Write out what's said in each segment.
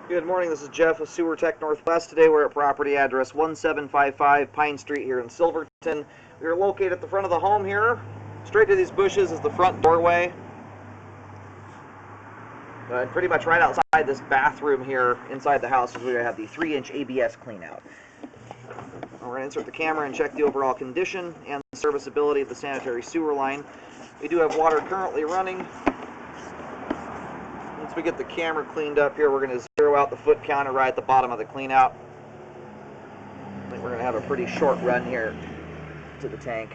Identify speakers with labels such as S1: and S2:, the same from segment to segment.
S1: Good morning, this is Jeff with Sewer Tech Northwest. Today we're at property address 1755 Pine Street here in Silverton. We are located at the front of the home here. Straight to these bushes is the front doorway. And pretty much right outside this bathroom here inside the house is where we have the 3-inch ABS cleanout. We're going to insert the camera and check the overall condition and the serviceability of the sanitary sewer line. We do have water currently running. Once we get the camera cleaned up here, we're going to zero out the foot counter right at the bottom of the cleanout. I think we're going to have a pretty short run here to the tank.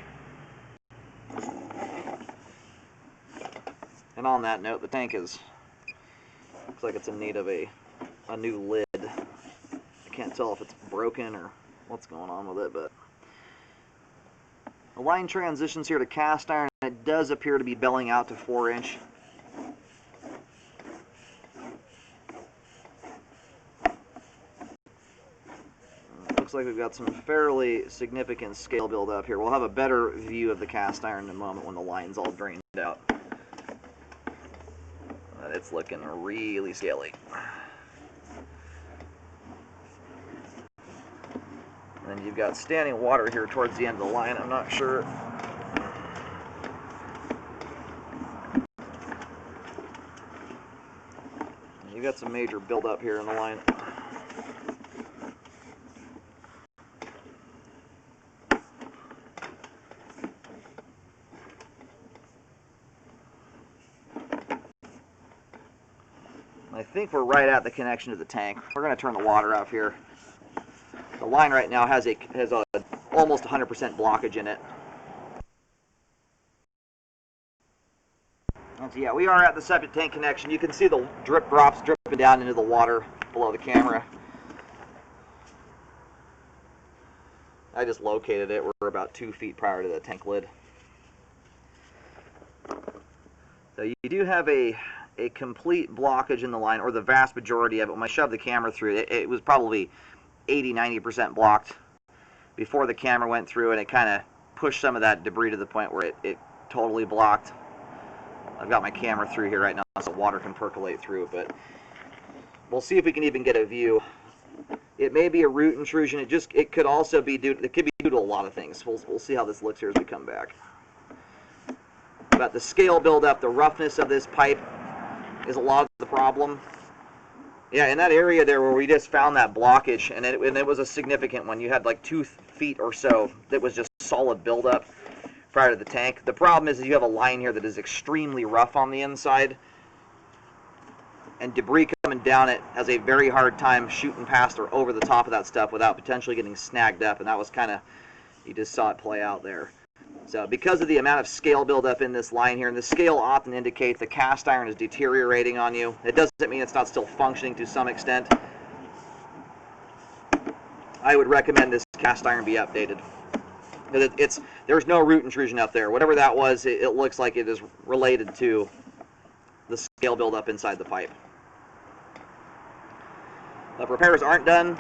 S1: And on that note, the tank looks like it's in need of a new lid. I can't tell if it's broken or what's going on with it, but the line transitions here to cast iron. It does appear to be belling out to 4-inch. Looks like we've got some fairly significant scale buildup here. We'll have a better view of the cast iron in a moment when the line's all drained out. But it's looking really scaly. And then you've got standing water here towards the end of the line. I'm not sure. You've got some major buildup here in the line. I think we're right at the connection to the tank. We're going to turn the water off here. The line right now has almost 100% blockage in it. And so yeah, we are at the septic tank connection. You can see the drip drops dripping down into the water below the camera. I just located it. We're about 2 feet prior to the tank lid. So you do have a complete blockage in the line, or the vast majority of it. When I shoved the camera through it, it was probably 80–90% blocked before the camera went through, and it kind of pushed some of that debris to the point where it totally blocked. I've got my camera through here right now so water can percolate through, but we'll see if we can even get a view. It may be a root intrusion. It could also be due to a lot of things. We'll see how this looks here as we come back. But the scale buildup, the roughness of this pipe is a lot of the problem. Yeah, in that area there where we just found that blockage, and it was a significant one. You had like 2 feet or so that was just solid buildup prior to the tank. The problem is that you have a line here that is extremely rough on the inside, and debris coming down it has a very hard time shooting past or over the top of that stuff without potentially getting snagged up, and that was kind of, you just saw it play out there. So because of the amount of scale buildup in this line here, and the scale often indicates the cast iron is deteriorating on you. It doesn't mean it's not still functioning to some extent. I would recommend this cast iron be updated. There's no root intrusion up there. Whatever that was, it looks like it is related to the scale buildup inside the pipe. If repairs aren't done,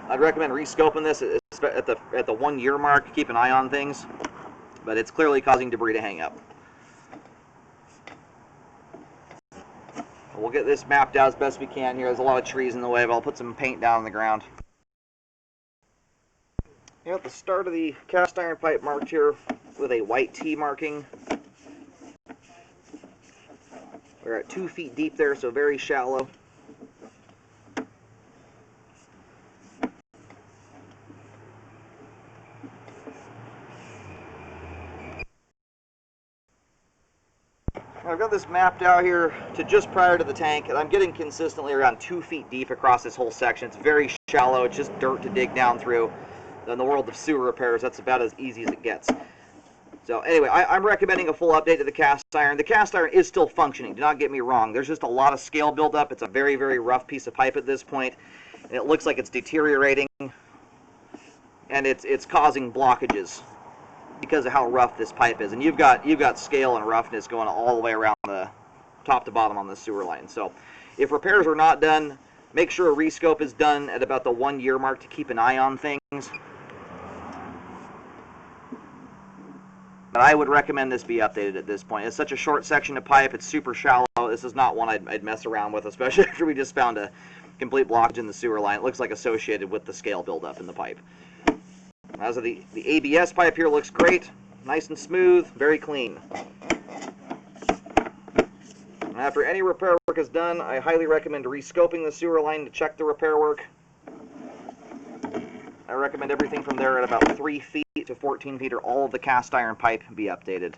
S1: I'd recommend rescoping this at the 1 year mark. Keep an eye on things, but it's clearly causing debris to hang up. We'll get this mapped out as best we can here. There's a lot of trees in the way, but I'll put some paint down on the ground. Here at the start of the cast iron pipe marked here with a white T marking. We're at 2 feet deep there, so very shallow. I've got this mapped out here to just prior to the tank, and I'm getting consistently around 2 feet deep across this whole section. It's very shallow. It's just dirt to dig down through. In the world of sewer repairs, that's about as easy as it gets. So anyway, I'm recommending a full update to the cast iron. The cast iron is still functioning. Do not get me wrong. There's just a lot of scale buildup. It's a very, very rough piece of pipe at this point, and it looks like it's deteriorating, and it's causing blockages because of how rough this pipe is. And you've got scale and roughness going all the way around the top to bottom on the sewer line. So if repairs are not done, make sure a rescope is done at about the 1 year mark to keep an eye on things. But I would recommend this be updated at this point. It's such a short section of pipe, it's super shallow. this is not one I'd mess around with, especially after we just found a complete blockage in the sewer line. It looks like associated with the scale buildup in the pipe. As of the ABS pipe here looks great, nice and smooth, very clean. After any repair work is done, I highly recommend rescoping the sewer line to check the repair work. I recommend everything from there at about 3 feet to 14 feet or all of the cast iron pipe be updated.